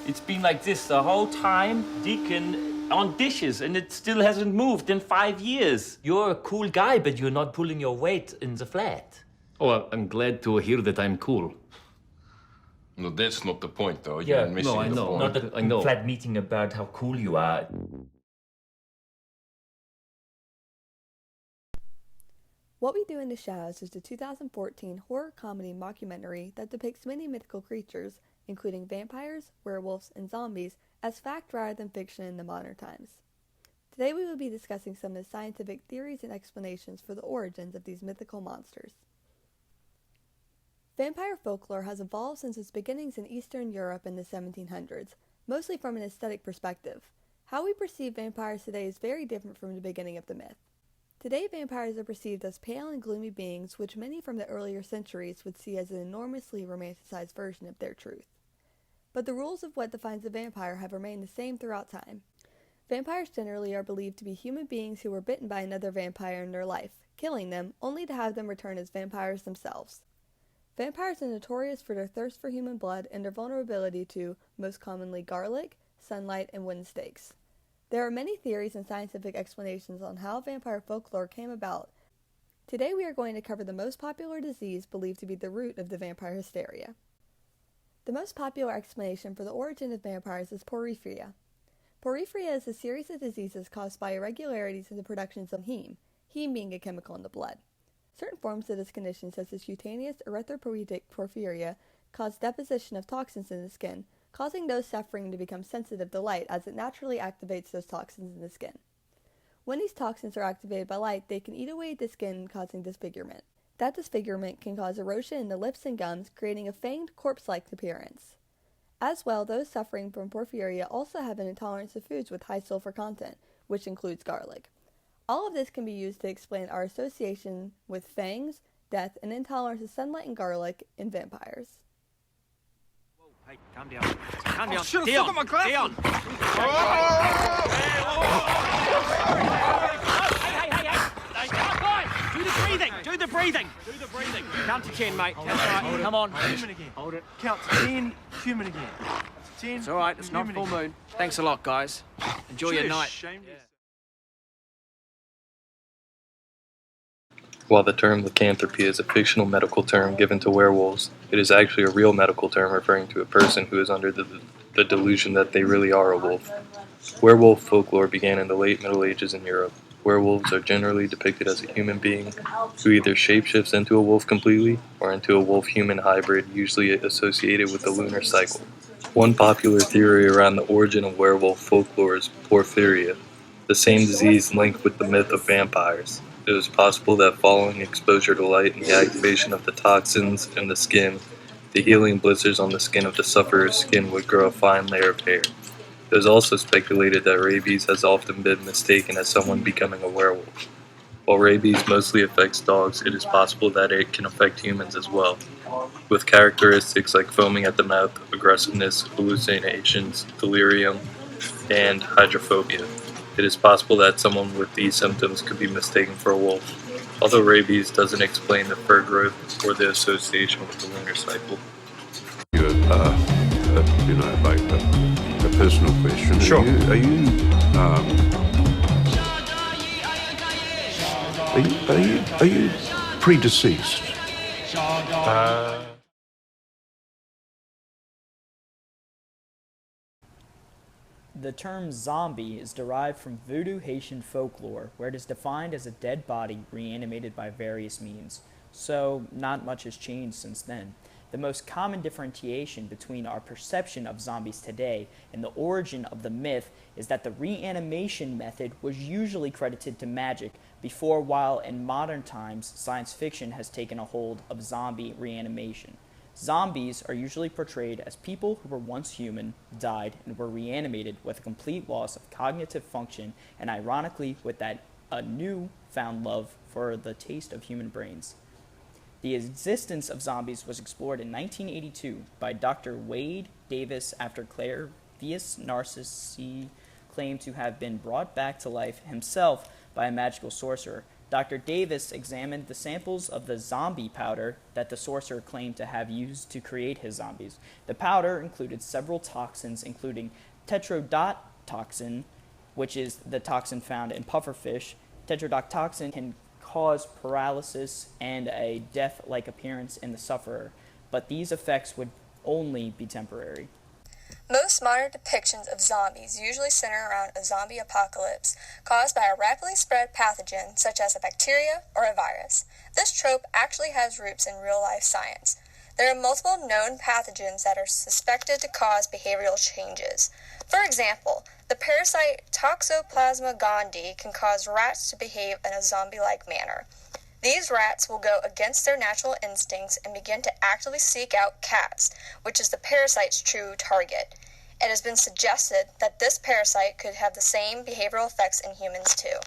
It's been like this the whole time, Deacon, on dishes, and it still hasn't moved in 5 years. You're a cool guy, but you're not pulling your weight in the flat. Oh, I'm glad to hear that I'm cool. No, that's not the point, though. Yeah, You're missing no, I the know. point. Not a I know. flat meeting about how cool you are. What We Do in the Shadows is a 2014 horror comedy mockumentary that depicts many mythical creatures, including vampires, werewolves, and zombies, as fact rather than fiction in the modern times. Today we will be discussing some of the scientific theories and explanations for the origins of these mythical monsters. Vampire folklore has evolved since its beginnings in Eastern Europe in the 1700s, mostly from an aesthetic perspective. How we perceive vampires today is very different from the beginning of the myth. Today, vampires are perceived as pale and gloomy beings, which many from the earlier centuries would see as an enormously romanticized version of their truth. But the rules of what defines a vampire have remained the same throughout time. Vampires generally are believed to be human beings who were bitten by another vampire in their life, killing them, only to have them return as vampires themselves. Vampires are notorious for their thirst for human blood and their vulnerability to, most commonly, garlic, sunlight, and wooden stakes. There are many theories and scientific explanations on how vampire folklore came about. Today we are going to cover the most popular disease believed to be the root of the vampire hysteria. The most popular explanation for the origin of vampires is porphyria. Porphyria is a series of diseases caused by irregularities in the production of heme, heme being a chemical in the blood. Certain forms of this condition, such as cutaneous erythropoietic porphyria, cause deposition of toxins in the skin, causing those suffering to become sensitive to light as it naturally activates those toxins in the skin. When these toxins are activated by light, they can eat away at the skin, causing disfigurement. That disfigurement can cause erosion in the lips and gums, creating a fanged, corpse-like appearance. As well, those suffering from porphyria also have an intolerance to foods with high sulfur content, which includes garlic. All of this can be used to explain our association with fangs, death, and intolerance to sunlight and garlic in vampires. Hey, calm down. Calm down. Should've still got my glasses. Dion. Hey. Do the breathing. Do the breathing. Count to 10, mate. That's right. Come on. Human again. Hold it. Count to 10, human again. 10. It's all right. It's not full moon. Thanks a lot, guys. Enjoy your night. While the term lycanthropy is a fictional medical term given to werewolves, it is actually a real medical term referring to a person who is under the delusion that they really are a wolf. Werewolf folklore began in the late Middle Ages in Europe. Werewolves are generally depicted as a human being who either shapeshifts into a wolf completely or into a wolf-human hybrid, usually associated with the lunar cycle. One popular theory around the origin of werewolf folklore is porphyria, the same disease linked with the myth of vampires. It is possible that following exposure to light and the activation of the toxins in the skin, the healing blisters on the skin of the sufferer's skin would grow a fine layer of hair. It is also speculated that rabies has often been mistaken as someone becoming a werewolf. While rabies mostly affects dogs, it is possible that it can affect humans as well, with characteristics like foaming at the mouth, aggressiveness, hallucinations, delirium, and hydrophobia. It is possible that someone with these symptoms could be mistaken for a wolf, although rabies doesn't explain the fur growth or the association with the lunar cycle. Like a personal question. Sure. Are you predeceased? The term zombie is derived from Voodoo Haitian folklore, where it is defined as a dead body reanimated by various means. So, not much has changed since then. The most common differentiation between our perception of zombies today and the origin of the myth is that the reanimation method was usually credited to magic before, while in modern times, science fiction has taken a hold of zombie reanimation. Zombies are usually portrayed as people who were once human, died, and were reanimated with a complete loss of cognitive function, and ironically with a new-found love for the taste of human brains. The existence of zombies was explored in 1982 by Dr. Wade Davis after Clairvius Narcissi claimed to have been brought back to life himself by a magical sorcerer. Dr. Davis examined the samples of the zombie powder that the sorcerer claimed to have used to create his zombies. The powder included several toxins, including Tetrodotoxin, which is the toxin found in pufferfish. Tetrodotoxin can cause paralysis and a death-like appearance in the sufferer, but these effects would only be temporary. Most modern depictions of zombies usually center around a zombie apocalypse caused by a rapidly spread pathogen such as a bacteria or a virus. This trope actually has roots in real-life science. There are multiple known pathogens that are suspected to cause behavioral changes. For example, the parasite Toxoplasma Gandii can cause rats to behave in a zombie-like manner. These rats will go against their natural instincts and begin to actively seek out cats, which is the parasite's true target. It has been suggested that this parasite could have the same behavioral effects in humans too.